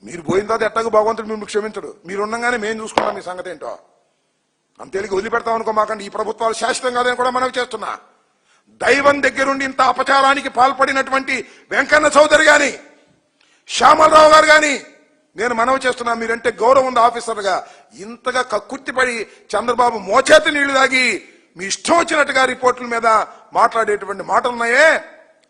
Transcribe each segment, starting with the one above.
మీరు పోయిన తర్వాత ఎట్టకు భగవంతుడు మిమ్మల్ని క్షమించడు. మీరు ఉండగానే మేము చూసుకున్నాం మీ సంగతి ఏంటో. అంతేలికి వదిలిపెడతాం అనుకో మాకండి. ఈ ప్రభుత్వాలు శాశ్వతం కాదని కూడా మనవి చేస్తున్నా. దైవం దగ్గరుండి ఇంత అపచారానికి పాల్పడినటువంటి వెంకన్న చౌదరి గాని, శ్యామలరావు గారు గాని నేను మనవి చేస్తున్నా. మీరంటే గౌరవం ఉంది ఆఫీసర్గా. ఇంతగా కక్కుర్తిపడి చంద్రబాబు మోచేతి నీళ్లు తాగి మీ ఇష్టం వచ్చినట్టుగా రిపోర్టుల మీద మాట్లాడేటువంటి మాటలున్నాయే,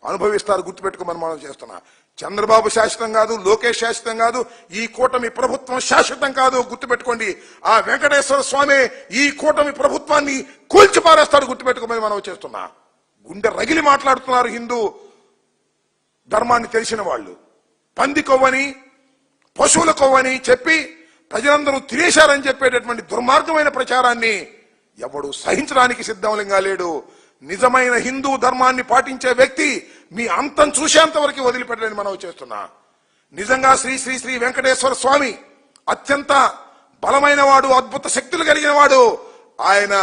అనుభవిస్తారు. గుర్తుపెట్టుకోమని మనం చేస్తున్నా. చంద్రబాబు శాశ్వతం కాదు, లోకేష్ శాశ్వతం కాదు, ఈ కూటమి ప్రభుత్వం శాశ్వతం కాదు. గుర్తుపెట్టుకోండి. ఆ వెంకటేశ్వర స్వామి ఈ కూటమి ప్రభుత్వాన్ని కూల్చి పారేస్తాడు. గుర్తుపెట్టుకోమని మనం చేస్తున్నా. గుండె రగిలి మాట్లాడుతున్నారు హిందూ ధర్మాన్ని తెలిసిన వాళ్ళు. పంది కొవ్వని, పశువుల కొవ్వని చెప్పి ప్రజలందరూ తినేశారని చెప్పేటటువంటి దుర్మార్గమైన ప్రచారాన్ని ఎవడు సహించడానికి సిద్ధంగా లేడు. నిజమైన హిందూ ధర్మాన్ని పాటించే వ్యక్తి మీ అంతం చూసేంత వరకు వదిలిపెట్టలేని మనం చేస్తున్నా. నిజంగా శ్రీ శ్రీ శ్రీ వెంకటేశ్వర స్వామి అత్యంత బలమైన వాడు, అద్భుత శక్తులు కలిగిన వాడు. ఆయన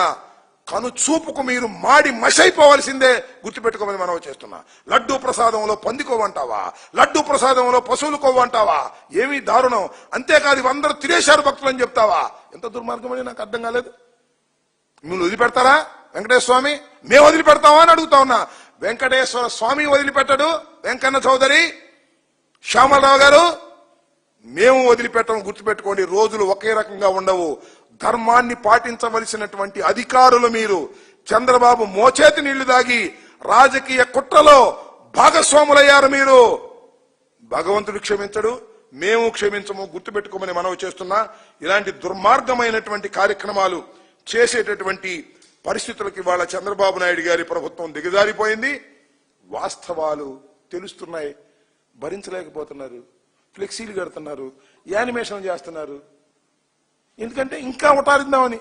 కను చూపుకు మీరు మాడి మషైపోవాల్సిందే. గుర్తుపెట్టుకోమని మనం చేస్తున్నా. లడ్డూ ప్రసాదంలో పందికోవంటావా, లడ్డూ ప్రసాదంలో పశువులు కొవ్వంటావా? ఏమీ దారుణం. అంతేకాదు అందరూ తినేశారు భక్తులు అని చెప్తావా? ఎంత దుర్మార్గమని నాకు అర్థం కాలేదు. నువ్వు వదిలిపెడతారా వెంకటేశ్వర స్వామి? మేము వదిలిపెడతావా అని అడుగుతా ఉన్నా. వెంకటేశ్వర స్వామి వదిలిపెట్టడు. వెంకన్న చౌదరి, శ్యామలరావు గారు మేము వదిలిపెట్టం. గుర్తుపెట్టుకోండి. రోజులు ఒకే రకంగా ఉండవు. ధర్మాన్ని పాటించవలసినటువంటి అధికారులు మీరు. చంద్రబాబు మోచేతి నీళ్లు దాగి రాజకీయ కుట్రలో భాగస్వాములయ్యారు మీరు. భగవంతుడు క్షమించడు, మేము క్షమించము. గుర్తుపెట్టుకోమని మనవి చేస్తున్నా. ఇలాంటి దుర్మార్గమైనటువంటి కార్యక్రమాలు చేసేటటువంటి పరిస్థితులకు ఇవాళ చంద్రబాబు నాయుడు గారి ప్రభుత్వం దిగజారిపోయింది. వాస్తవాలు తెలుస్తున్నాయి. భరించలేకపోతున్నారు. ఫ్లెక్సీలు కడుతున్నారు, యానిమేషన్ చేస్తున్నారు. ఎందుకంటే ఇంకా ఓటారిందామని.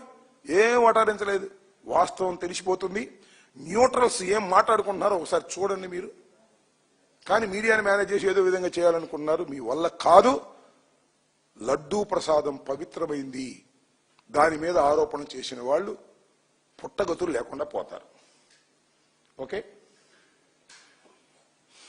ఏం ఓటారించలేదు. వాస్తవం తెలిసిపోతుంది. న్యూట్రల్స్ ఏం మాట్లాడుకుంటున్నారో ఒకసారి చూడండి మీరు. కానీ మీడియాని మేనేజ్ చేసి ఏదో విధంగా చేయాలనుకుంటున్నారు. మీ వల్ల కాదు. లడ్డూ ప్రసాదం పవిత్రమైంది. దాని మీద ఆరోపణ చేసిన వాళ్ళు పుట్టగతులు లేకుండా పోతారు. ఓకే.